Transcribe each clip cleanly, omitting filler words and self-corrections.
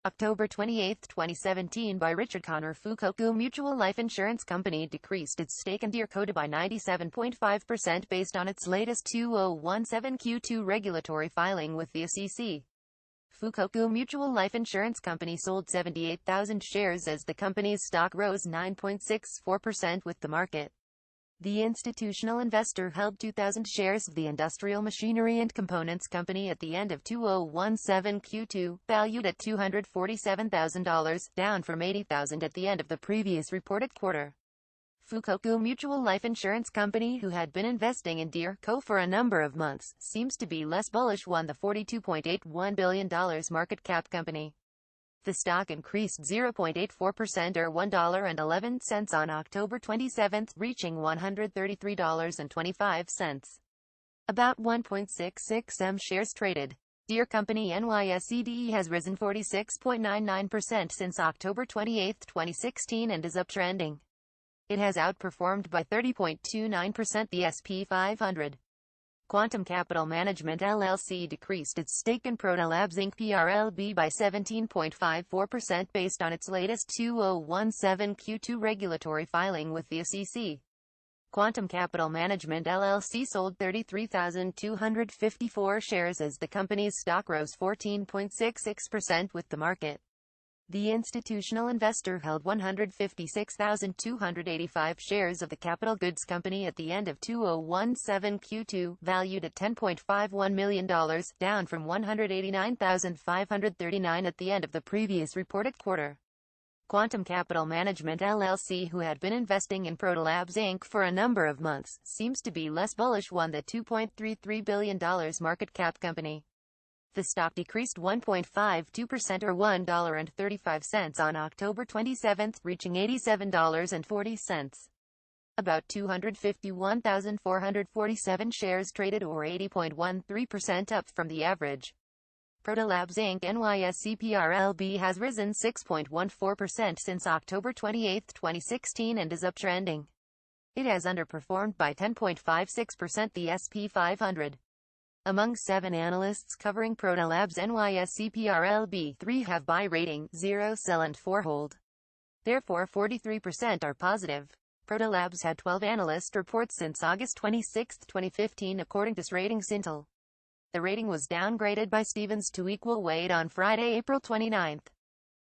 October 28, 2017 by Richard Connor. Fukoku Mutual Life Insurance Company decreased its stake in deere by 97.5% based on its latest 2017 Q2 regulatory filing with the SEC. Fukoku Mutual Life Insurance Company sold 78,000 shares as the company's stock rose 9.64% with the market. The institutional investor held 2,000 shares of the Industrial Machinery and Components Company at the end of 2017 Q2, valued at $247,000, down from $80,000 at the end of the previous reported quarter. Fukoku Mutual Life Insurance Company, who had been investing in Deere Co. for a number of months, seems to be less bullish on the $42.81 billion market cap company. The stock increased 0.84% or $1.11 on October 27, reaching $133.25. About 1.66 shares traded. Deere Company NYSE has risen 46.99% since October 28, 2016 and is uptrending. It has outperformed by 30.29% the SP 500. Quantum Capital Management LLC decreased its stake in Proto Inc. prlb by 17.54% based on its latest 2017 Q2 regulatory filing with the SEC. Quantum Capital Management LLC sold 33,254 shares as the company's stock rose 14.66% with the market. The institutional investor held 156,285 shares of the capital goods company at the end of 2017 Q2, valued at $10.51 million, down from 189,539 at the end of the previous reported quarter. Quantum Capital Management LLC, who had been investing in Proto Inc. for a number of months, seems to be less bullish on the $2.33 billion market cap company. The stock decreased 1.52% or $1.35 on October 27, reaching $87.40. About 251,447 shares traded, or 80.13% up from the average. Proto Inc. NYSE prlb has risen 6.14% since October 28, 2016 and is uptrending. It has underperformed by 10.56% the SP 500. Among 7 analysts covering Proto NYSE prlb, 3 have buy rating, 0 sell and 4 hold. Therefore 43% are positive. Proto had 12 analyst reports since August 26, 2015 according to RatingsIntel. The rating was downgraded by Stevens to equal weight on Friday, April 29.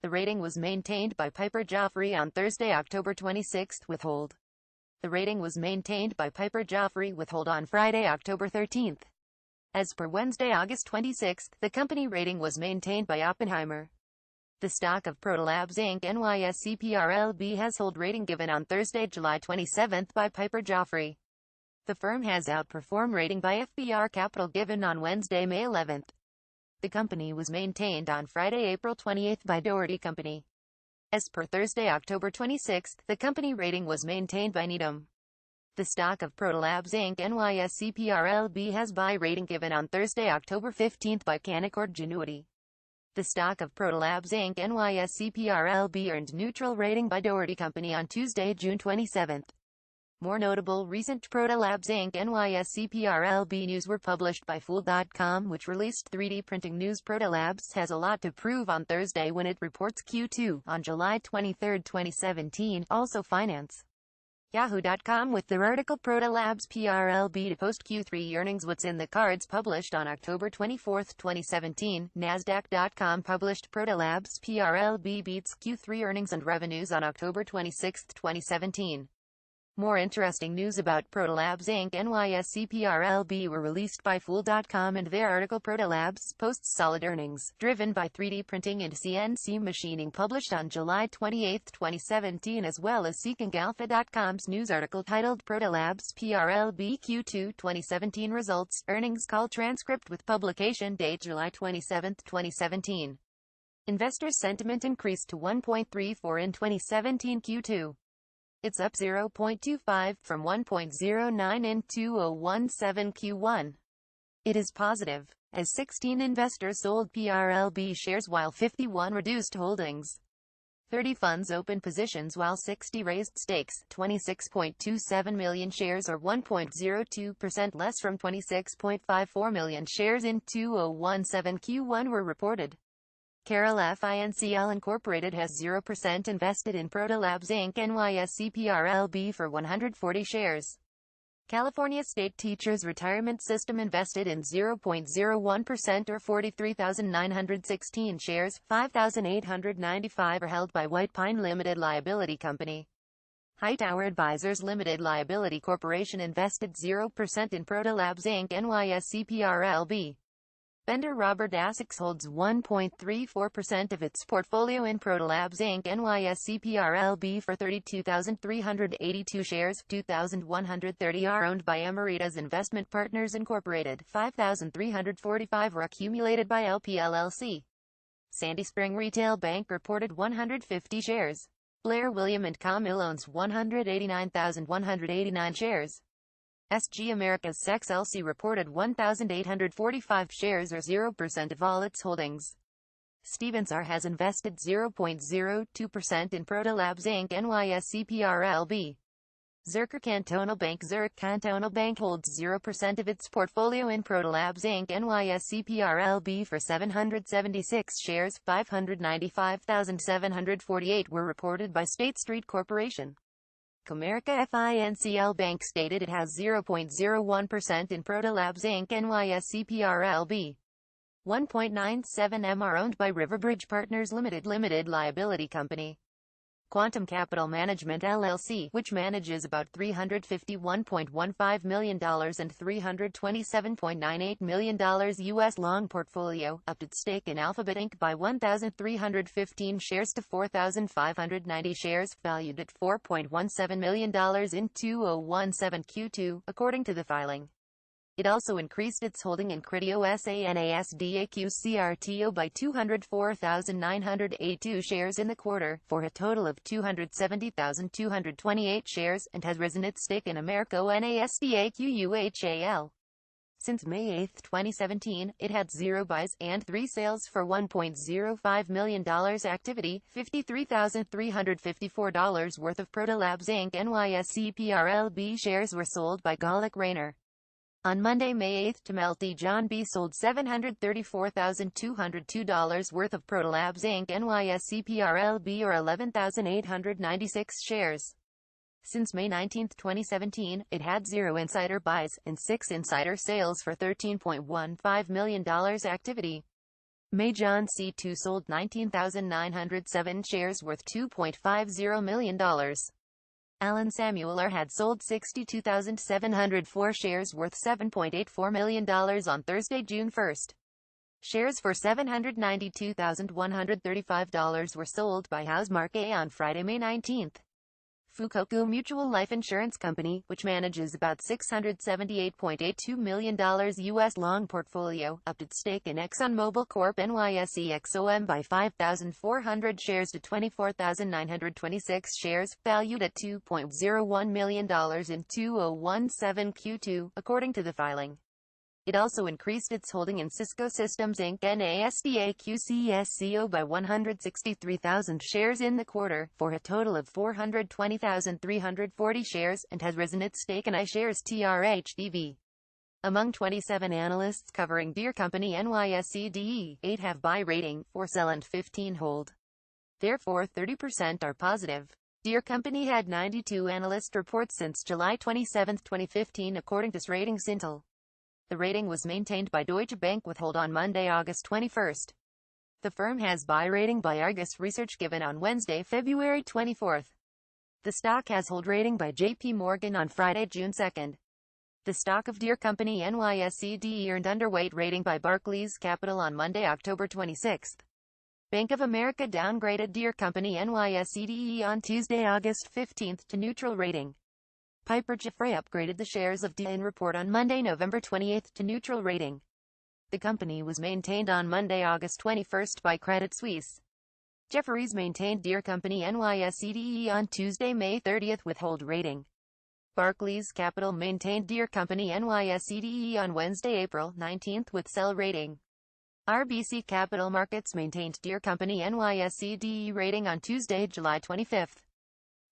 The rating was maintained by Piper Jaffray on Thursday, October 26 with hold. The rating was maintained by Piper Jaffray with hold on Friday, October 13. As per Wednesday, August 26, the company rating was maintained by Oppenheimer. The stock of Proto Inc. NYSE prlb has hold rating given on Thursday, July 27 by Piper Jaffray. The firm has outperform rating by FBR Capital given on Wednesday, May 11. The company was maintained on Friday, April 28 by Doherty Company. As per Thursday, October 26, the company rating was maintained by Needham. The stock of Proto Inc. NYSE prlb has buy rating given on Thursday, October 15 by Canaccord Genuity. The stock of Proto Inc. NYSE prlb earned neutral rating by Doherty Company on Tuesday, June 27. More notable recent Proto Inc. NYSE prlb news were published by Fool.com, which released 3D printing news. Proto has a lot to prove on Thursday when it reports Q2 on July 23, 2017. Also finance. Yahoo.com with their article Proto prlb to post Q3 earnings. What's in the cards published on October 24, 2017. Nasdaq.com published Proto prlb beats Q3 earnings and revenues on October 26, 2017. More interesting news about Proto Inc. NYSE prlb were released by Fool.com and their article Proto posts solid earnings, driven by 3D printing and CNC machining, published on July 28, 2017, as well as SeekingAlpha.com's news article titled Proto prlb Q2 2017 Results, Earnings Call Transcript with publication date July 27, 2017. Investor sentiment increased to 1.34 in 2017 Q2. It's up 0.25 from 1.09 in 2017 Q1. It is positive, as 16 investors sold prlb shares while 51 reduced holdings. 30 funds opened positions while 60 raised stakes. 26.27 million shares, or 1.02% less from 26.54 million shares in 2017 Q1, were reported. Carroll Financial Incorporated has 0% invested in Proto Labs Inc. NYSE prlb for 140 shares. California State Teachers Retirement System invested in 0.01% or 43,916 shares. 5,895 are held by White Pine Limited Liability Company. Hightower Advisors Limited Liability Corporation invested 0% in Proto Labs Inc. NYSE prlb. Vendor Robert Essex holds 1.34% of its portfolio in Proto Labs Inc. NYSE prlb for 32,382 shares. 2,130 are owned by Emeritas Investment Partners Incorporated. 5,345 were accumulated by LP-LLC. Sandy Spring Retail Bank reported 150 shares. Blair William & Camille owns 189,189 shares. SG Americas XLC reported 1,845 shares or 0% of all its holdings. Stevens R has invested 0.02% in Proto Labs Inc. NYSE prlb. Zürcher Cantonal Bank Zurich Cantonal Bank holds 0% of its portfolio in Proto Labs Inc. NYSE prlb for 776 shares. 595,748 were reported by State Street Corporation. Comerica Financial Bank stated it has 0.01% in Proto Labs Inc. NYSE prlb. 1.97% are owned by Riverbridge Partners Limited Liability Company. Quantum Capital Management LLC, which manages about $351.15 million and $327.98 million U.S. long portfolio, upped its stake in Alphabet Inc. by 1,315 shares to 4,590 shares, valued at $4.17 million in 2017 Q2, according to the filing. It also increased its holding in Criteo SANASDAQ-CRTO by 204,982 shares in the quarter, for a total of 270,228 shares, and has risen its stake in Americo NASDAQ-UHAL. Since May 8, 2017, it had 0 buys and 3 sales for $1.05 million activity. $53,354 worth of Proto Labs Inc. NYSE prlb shares were sold by Golic Rayner. On Monday, May 8, Tamelty John B. sold $734,202 worth of Proto Labs Inc. NYSE prlb or 11,896 shares. Since May 19, 2017, it had 0 insider buys and 6 insider sales for $13.15 million activity. May John C2 sold 19,907 shares worth $2.50 million. Alan Samuel R. had sold 62,704 shares worth $7.84 million on Thursday, June 1. Shares for $792,135 were sold by Housemarque on Friday, May 19. Fukoku Mutual Life Insurance Company, which manages about $678.82 million U.S. long portfolio, upped its stake in ExxonMobil Corp. NYSE XOM by 5,400 shares to 24,926 shares, valued at $2.01 million in 2017 Q2, according to the filing. It also increased its holding in Cisco Systems Inc. NASDAQ-CSCO by 163,000 shares in the quarter, for a total of 420,340 shares, and has risen its stake in iShares TRHDV. Among 27 analysts covering Deere Company NYSE DE, 8 have buy rating, 4 sell and 15 hold. Therefore 30% are positive. Deere Company had 92 analyst reports since July 27, 2015, according to Ratings Intel. The rating was maintained by Deutsche Bank with hold on Monday, August 21. The firm has buy rating by Argus Research given on Wednesday, February 24. The stock has hold rating by JP Morgan on Friday, June 2. The stock of Deere Company NYSE DE earned underweight rating by Barclays Capital on Monday, October 26. Bank of America downgraded Deere Company NYSE DE on Tuesday, August 15 to neutral rating. Piper Jaffray upgraded the shares of DE in report on Monday, November 28 to neutral rating. The company was maintained on Monday, August 21 by Credit Suisse. Jefferies maintained Deere Company NYSE DE on Tuesday, May 30 with hold rating. Barclays Capital maintained Deere Company NYSE DE on Wednesday, April 19 with sell rating. RBC Capital Markets maintained Deere Company NYSE DE rating on Tuesday, July 25.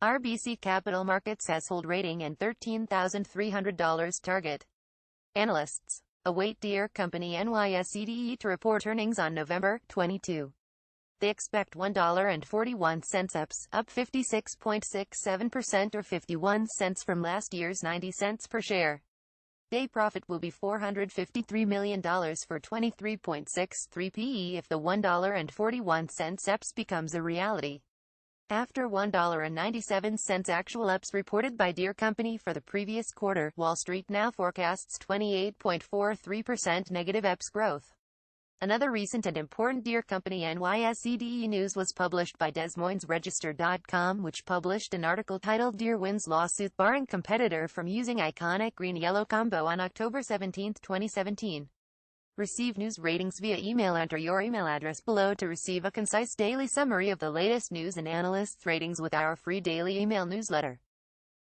RBC Capital Markets has hold rating and $13,300 target. Analysts await Deere Company NYSE DE to report earnings on November 22. They expect $1.41 up 56.67% or 51 cents from last year's 90 cents per share. Day profit will be $453 million for 23.63 PE if the $1.41 EPS becomes a reality. After $1.97 actual EPS reported by Deere Company for the previous quarter, Wall Street now forecasts 28.43% negative EPS growth. Another recent and important Deere Company NYSE news was published by Des Moines Register.com, which published an article titled Deere Wins Lawsuit Barring Competitor from Using Iconic Green-Yellow Combo on October 17, 2017. Receive news ratings via email. Enter your email address below to receive a concise daily summary of the latest news and analysts' ratings with our free daily email newsletter.